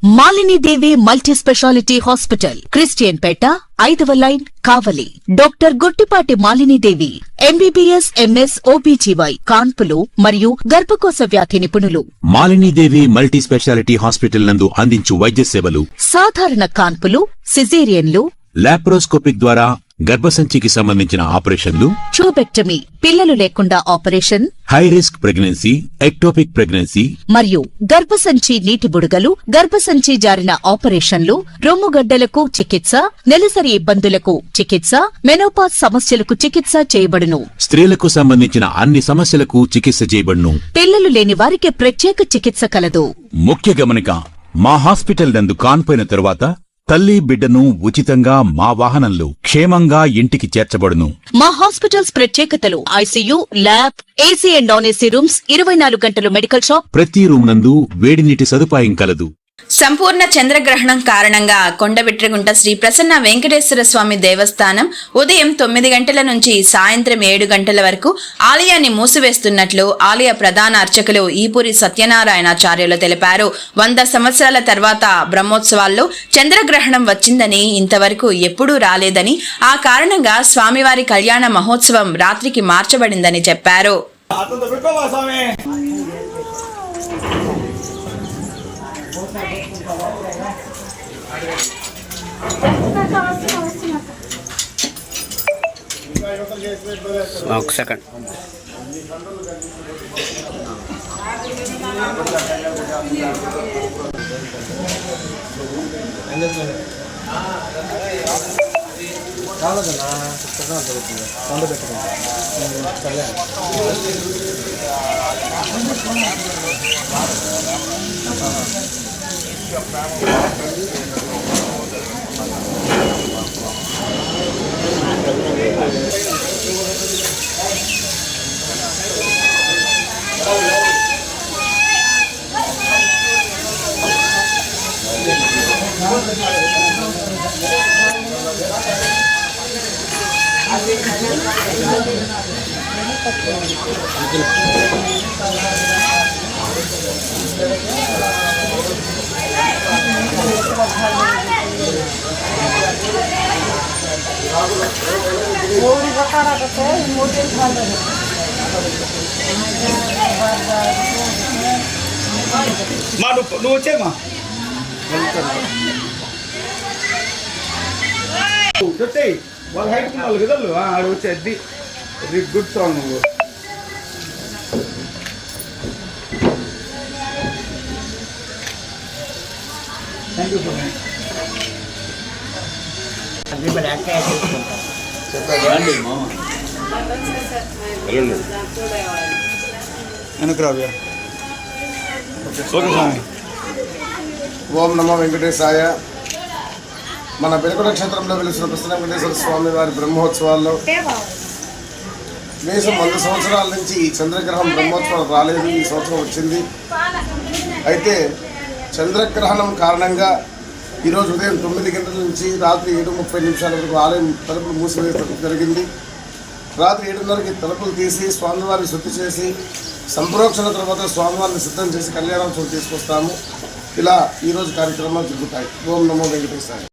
Malini Devi multi speciality hospital, Christian Pet, 5వ line, Kavali. Doctor Guttipati Malinidevi, MBBS, MS, OBGY, కాన్పులు మరియు గర్భకోశ వ్యాధి నిపుణులు. మాలినీదేవి మల్టీ స్పెషాలిటీ హాస్పిటల్ నందు అందించు వైద్య సేవలు: సాధారణ కాన్పులు, సిజేరియన్లు, లాప్రోస్కోపిక్ ద్వారా గర్భసంచికి సంబంధించిన ఆపరేషన్లు, ట్యూబెక్టమీ, పిల్లలు లేకుండా operation, high risk pregnancy, ectopic pregnancy మరియు గర్భసంచి నీటి బుడగలు, గర్భసంచి జారిన ఆపరేషన్లు, రొమ్ముగడ్డలకు చికిత్స, నెలసరి ఇబ్బందులకు చికిత్స, మెనోపాజ్ సమస్యలకు చికిత్స చేయబడును. స్త్రీలకు సంబంధించిన అన్ని సమస్యలకు చికిత్స చేయబడును. పిల్లలు లేని వారికి ప్రత్యేక చికిత్స కలదు. ముఖ్య గమనిక: మా హాస్పిటల్ నందు కాన్పోయిన తరువాత తల్లి బిడ్డను ఉచితంగా మా వాహనంలో క్షేమంగా ఇంటికి చేర్చబడును. మా హాస్పిటల్స్ ప్రత్యేకతలు: ICU, lab, AC and non AC rooms, 24 గంటలు మెడికల్ షాప్, ప్రతి రూమ్ నందు వేడి నీటి సదుపాయం కలదు. సంపూర్ణ చంద్రగ్రహణం కారణంగా కొండబిట్రగుంట శ్రీ ప్రసన్న వెంకటేశ్వర స్వామి దేవస్థానం ఉదయం 9 గంటల నుంచి సాయంత్రం 7 గంటల వరకు ఆలయాన్ని మూసివేస్తున్నట్లు ఆలయ ప్రధాన అర్చకులు ఈపూరి సత్యనారాయణాచార్యులు తెలిపారు. 100 సంవత్సరాల తర్వాత బ్రహ్మోత్సవాల్లో చంద్రగ్రహణం వచ్చిందని ఇంతవరకు ఎప్పుడూ రాలేదని, ఆ కారణంగా స్వామివారి కళ్యాణ మహోత్సవం రాత్రికి మార్చబడిందని చెప్పారు. ఒక సెకండ్. నువ్వు వచ్చేమా వచ్చాయి వాళ్ళ హైట్ వాళ్ళు కదలు ఆడ వచ్చేది గుడ్ సాంగ్ నువ్వు. థ్యాంక్ యూ వెనుకరావ్యా. ఓం నమో వెంకటేశాయ. మన పెనుకొండ క్షేత్రంలో వెలిసిన ప్రసన్న వెంకటేశ్వర స్వామి వారి బ్రహ్మోత్సవాల్లో కనీసం 100 సంవత్సరాల నుంచి ఈ చంద్రగ్రహం బ్రహ్మోత్సవం రాలేదు. ఈ సంవత్సరం వచ్చింది. అయితే చంద్రగ్రహణం కారణంగా ఈరోజు ఉదయం 9 గంటల నుంచి రాత్రి 7:30 వరకు ఆలయం తలుపులు మూసివేయడం జరిగింది. రాత్రి 7:30కి తలుపులు తీసి స్వామివారిని శుద్ధి చేసి సంప్రోక్షణ తర్వాత స్వామివారిని సిద్ధం చేసి కళ్యాణోత్సవం తీసుకొస్తాము. ఇలా ఈరోజు కార్యక్రమాలు జరుగుతాయి. ఓం నమో వెంకటేశాయ.